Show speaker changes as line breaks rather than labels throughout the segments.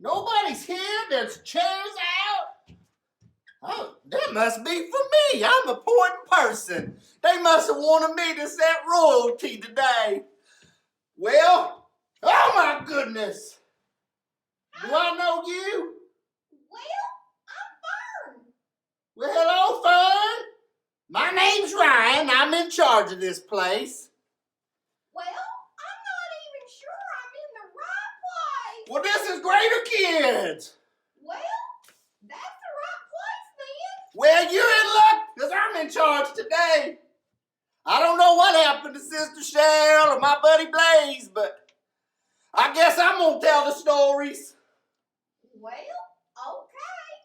Nobody's here. There's chairs out. Oh, that must be for me. I'm an important person. They must have wanted me to set royalty today. Well, oh my goodness. Do I know you?
Well, I'm Fern.
Well, hello, Fern. My name's Ryan. I'm in charge of this place.
Well, I'm not even sure I'm in the right place.
Well, this is Greater Kids.
Well, that's the right place then.
Well, you're in luck because I'm in charge today. I don't know what happened to Sister Cheryl or my buddy Blaze, but I guess I'm going to tell the stories.
Well, okay.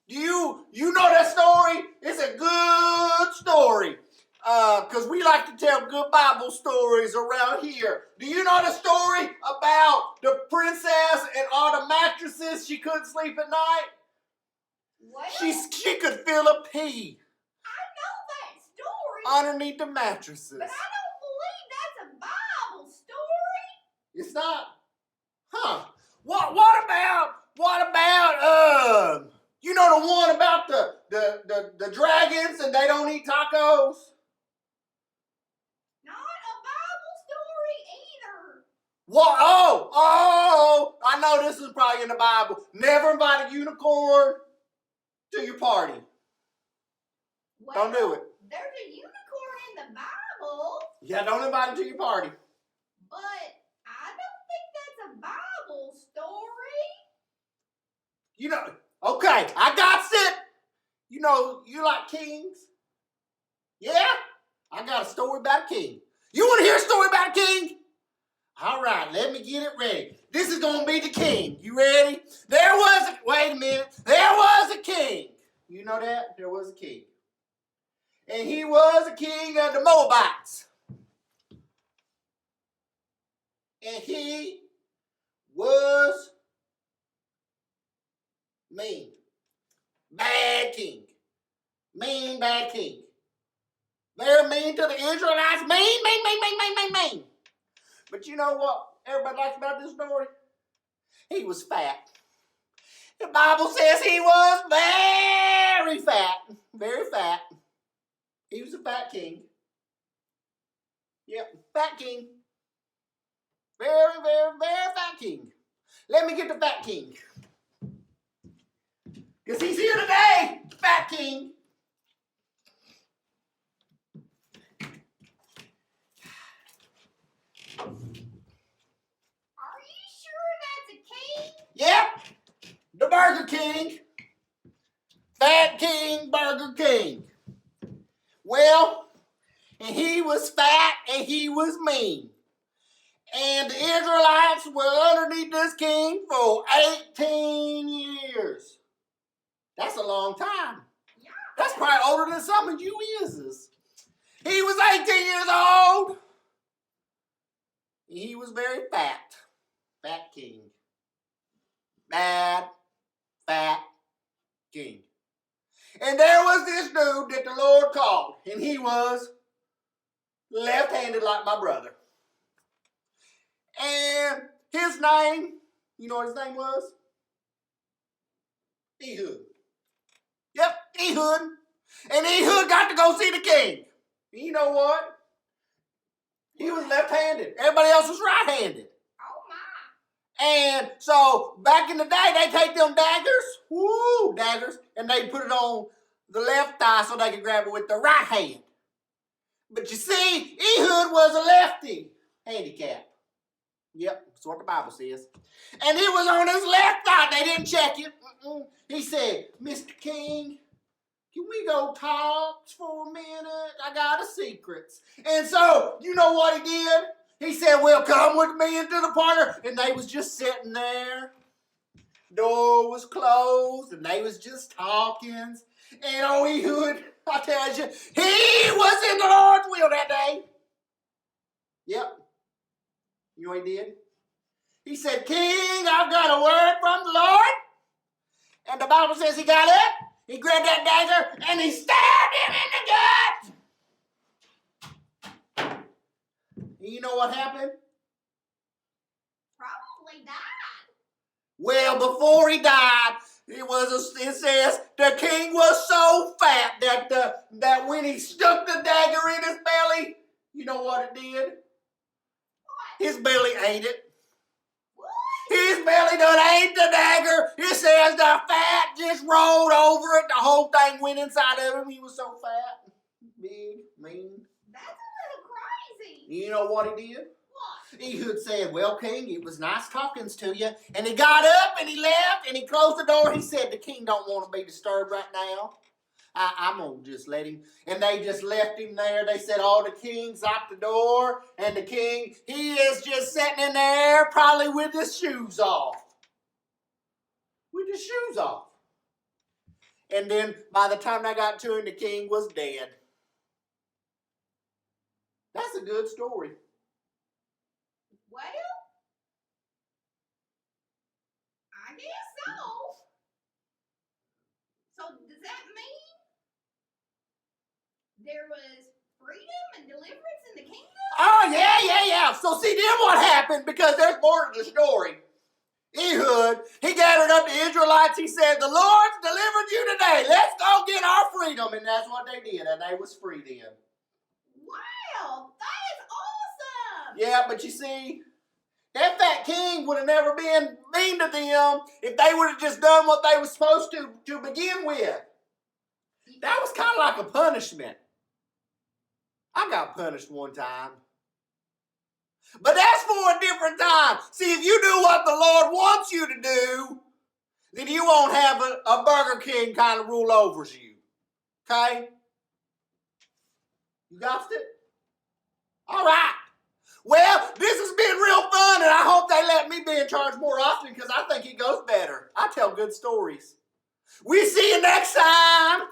You know that story? It's a good story. Because we like to tell good Bible stories around here. Do you know the story about the princess and all the mattresses? She couldn't sleep at night?
Well,
She could feel a pee
I know that story,
underneath the mattresses.
but I don't believe that's a Bible story.
It's not? Huh. What about you know the one about the dragons and they don't eat tacos?
Not a Bible story either.
What? Oh, I know this is probably in the Bible. Never invite a unicorn to your party.
Well,
Don't do it.
There's a unicorn in the Bible,
Yeah, don't invite him to your party.
but I don't think that's a Bible story.
You know, okay, I got it. You know, you like kings? Yeah? I got a story about a king. You want to hear a story about a king? All right, let me get it ready. This is going to be the king. You ready? Wait a minute. There was a king. You know that? There was a king. And he was a king of the Moabites. And he was mean. Bad king. Mean, bad king. Very mean to the Israelites. Mean. But you know what everybody likes about this story? He was fat. The Bible says he was very fat. Very fat. He was a fat king. Yep, fat king. Very, very, very fat king. Let me get the fat king. Because he's here today, fat king.
Are you sure that's a king?
Yep, the Burger King. Fat King, Burger King. Well, and he was fat and he was mean. And the Israelites were underneath this king for 18 years. That's a long time.
Yeah.
That's probably older than some of you is. He was 18 years old. He was very fat. Fat king. Bad, fat king. And there was this dude that the Lord called. And he was left-handed like my brother. And his name, you know what his name was? Ehud. Yep, Ehud. And Ehud got to go see the king. And you know what? He was left-handed. Everybody else was right-handed.
Oh my.
And so back in the day, they take them daggers, and they put it on the left thigh so they could grab it with the right hand. But you see, Ehud was a lefty, handicap. Yep, that's what the Bible says. And it was on his left thigh. They didn't check it. He said, Mr. King, can we go talk for a minute? I got a secret. And so, you know what he did? He said, well, come with me into the parlor. And they was just sitting there. Door was closed, and they was just talking. And oh, Ehud, I tell you, he was in the Lord's will that day. Yep. You know what he did? He said, King, I've got a word from the Lord. And the Bible says he got up, he grabbed that dagger, and he stabbed him in the gut. And you know what happened?
Probably died.
Well, before he died, it says the king was so fat that when he stuck the dagger in his belly, you know what it did?
What?
His belly ate it.
What?
His belly done ate the dagger. It says the fat just rolled over it. The whole thing went inside of him. He was so fat, big, mean.
That's a little crazy.
You know what he did?
What?
Ehud said, well, king, it was nice talking to you. And he got up and he left and he closed the door. He said, the king don't want to be disturbed right now. I'm going to just let him. And they just left him there. They said, oh, the king's locked the door. And the king, he is just sitting in there probably with his shoes off. With his shoes off. And then by the time they got to him, the king was dead. That's a good story.
Well, I guess so. So does that mean there was freedom and deliverance in the kingdom?
Oh, yeah. So see, then what happened? Because there's more to the story. Ehud, he gathered up the Israelites. He said, the Lord's delivered you today. Let's go get our freedom. And that's what they did. And they was free then.
Wow, that is awesome.
Yeah, but you see, that fat king would have never been mean to them if they would have just done what they were supposed to begin with. That was kind of like a punishment. I got punished one time. But that's for a different time. See, if you do what the Lord wants you to do, then you won't have a Burger King kind of rule over you. Okay? You got it? All right. Well, this has been real fun, and I hope they let me be in charge more often because I think it goes better. I tell good stories. We see you next time.